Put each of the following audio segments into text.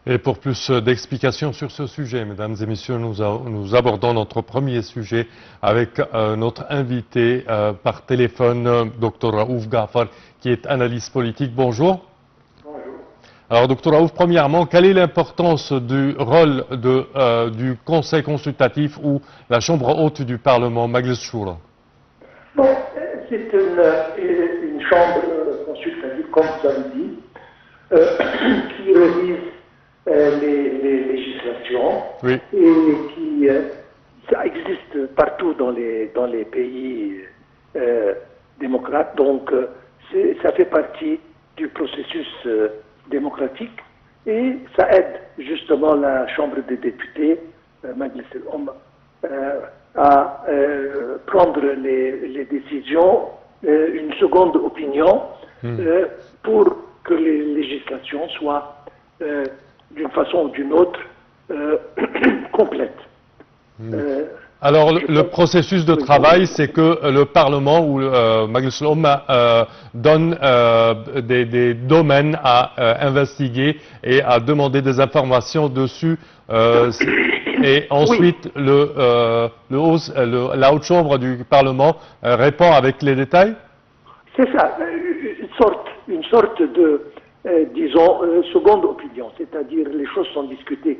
Et pour plus d'explications sur ce sujet, mesdames et messieurs, nous abordons notre premier sujet avec notre invité par téléphone, Dr Raouf Ghaffar, qui est analyste politique. Bonjour. Bonjour. Alors, Dr Raouf, premièrement, quelle est l'importance du rôle du Conseil consultatif ou la Chambre haute du Parlement, Majlis Shura? Bon, c'est une chambre consultative, comme vous avez dit, qui révise les législations, oui, et qui ça existe partout dans les pays démocrates, donc ça fait partie du processus démocratique, et ça aide justement la Chambre des députés, Majlis al-Umma, à prendre les décisions, une seconde opinion, pour que les législations soient d'une façon ou d'une autre complètes. Alors, le processus de travail, c'est que le Parlement ou Majlis al-Umma donne des domaines à investiguer et à demander des informations dessus. Et ensuite, la haute chambre du Parlement répond avec les détails? C'est ça, une sorte de, disons, seconde opinion, c'est-à-dire les choses sont discutées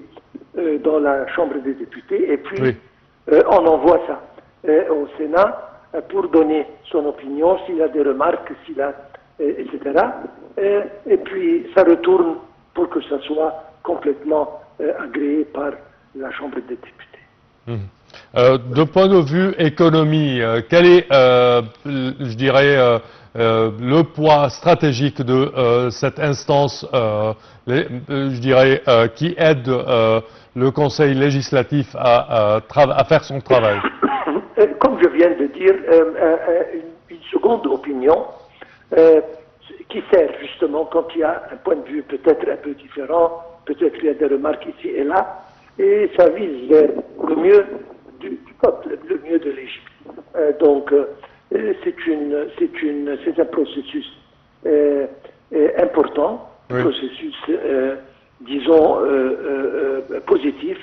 dans la Chambre des députés, et puis on envoie ça au Sénat pour donner son opinion, s'il a des remarques, etc. Et puis ça retourne pour que ça soit complètement agréé par la Chambre des députés. De point de vue économie, quel est, je dirais, le poids stratégique de cette instance, je dirais, qui aide le Conseil législatif à faire son travail? Comme je viens de dire, une seconde opinion qui sert justement quand il y a un point de vue peut-être un peu différent, peut-être il y a des remarques ici et là, et ça vise vers le mieux du peuple, le mieux de l'Égypte. Donc c'est un processus important, un processus, disons, positif,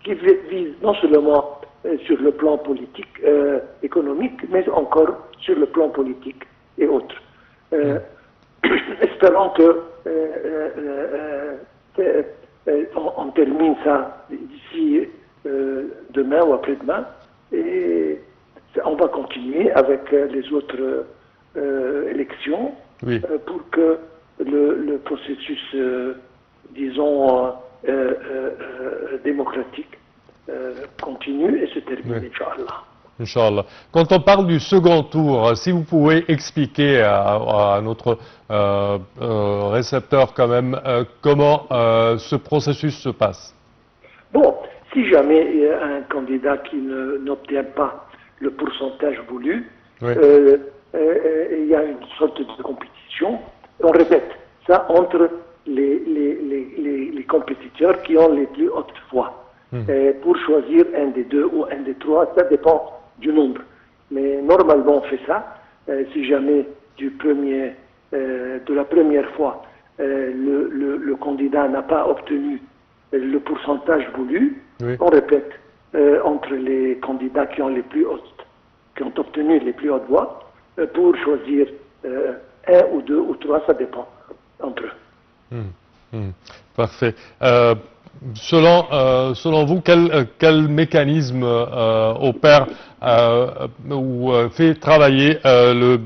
qui vise non seulement sur le plan politique, économique, mais encore sur le plan politique et autres. Espérons que on termine ça d'ici demain ou après-demain, et on va continuer avec les autres élections pour que le processus, disons, démocratique continue et se termine, Inch'Allah. Inch'Allah. Quand on parle du second tour, si vous pouvez expliquer à notre récepteur quand même comment ce processus se passe. Bon, si jamais il y a un candidat qui n'obtient pas le pourcentage voulu, il y a une sorte de compétition. On répète ça entre les compétiteurs qui ont les plus hautes voix. Pour choisir un des deux ou un des trois, ça dépend du nombre. Mais normalement, on fait ça. Si jamais de la première fois, le candidat n'a pas obtenu le pourcentage voulu, on répète entre les candidats qui ont obtenu les plus hautes voix, pour choisir un ou deux ou trois, ça dépend entre eux. Parfait. Selon vous, quel mécanisme opère ou fait travailler le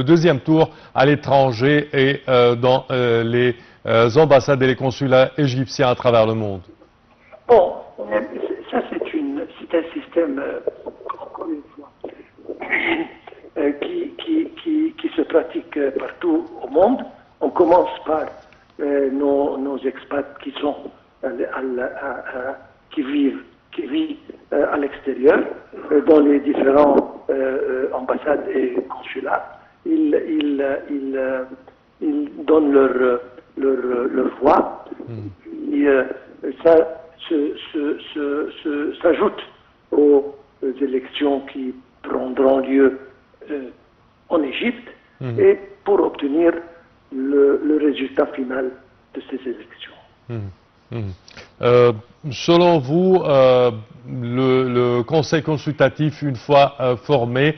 deuxième tour à l'étranger et dans les ambassades et les consulats égyptiens à travers le monde? Bon, ça c'est un système, encore une fois, qui se pratique partout au monde. On commence par nos expats qui vivent à l'extérieur, dans les différentes ambassades et consulats. Ils donnent leur voix. Et ça s'ajoute aux élections qui prendront lieu en Égypte, et pour obtenir le résultat final de ces élections. Selon vous, le Conseil consultatif, une fois formé,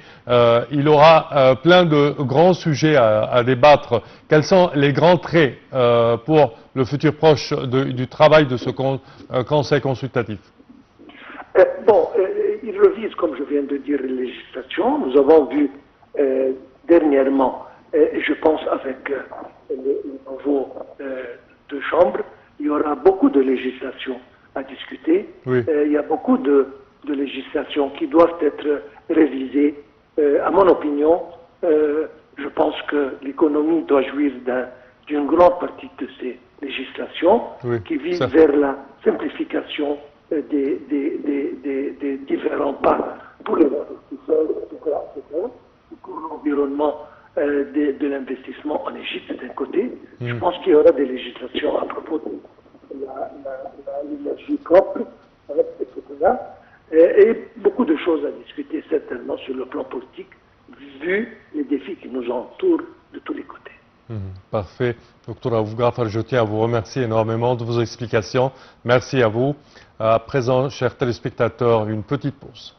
il aura plein de grands sujets à débattre. Quels sont les grands traits pour le futur proche du travail de ce Conseil consultatif? Il revise, comme je viens de dire, les législations. Nous avons vu dernièrement, je pense avec le nouveau deux chambres, il y aura beaucoup de législations à discuter. Oui. Il y a beaucoup de législations qui doivent être révisées. À mon opinion, je pense que l'économie doit jouir d'une grande partie de ces législations qui visent vers la simplification des différents pas pour les investisseurs, pour l'environnement de l'investissement en Égypte d'un côté. Je pense qu'il y aura des législations à propos de l'énergie propre, etc. Et beaucoup de choses à discuter certainement sur le plan politique, vu les défis qui nous entourent de tous les côtés. Parfait. Docteur Raouf Gaffar, je tiens à vous remercier énormément de vos explications. Merci à vous. À présent, chers téléspectateurs, une petite pause.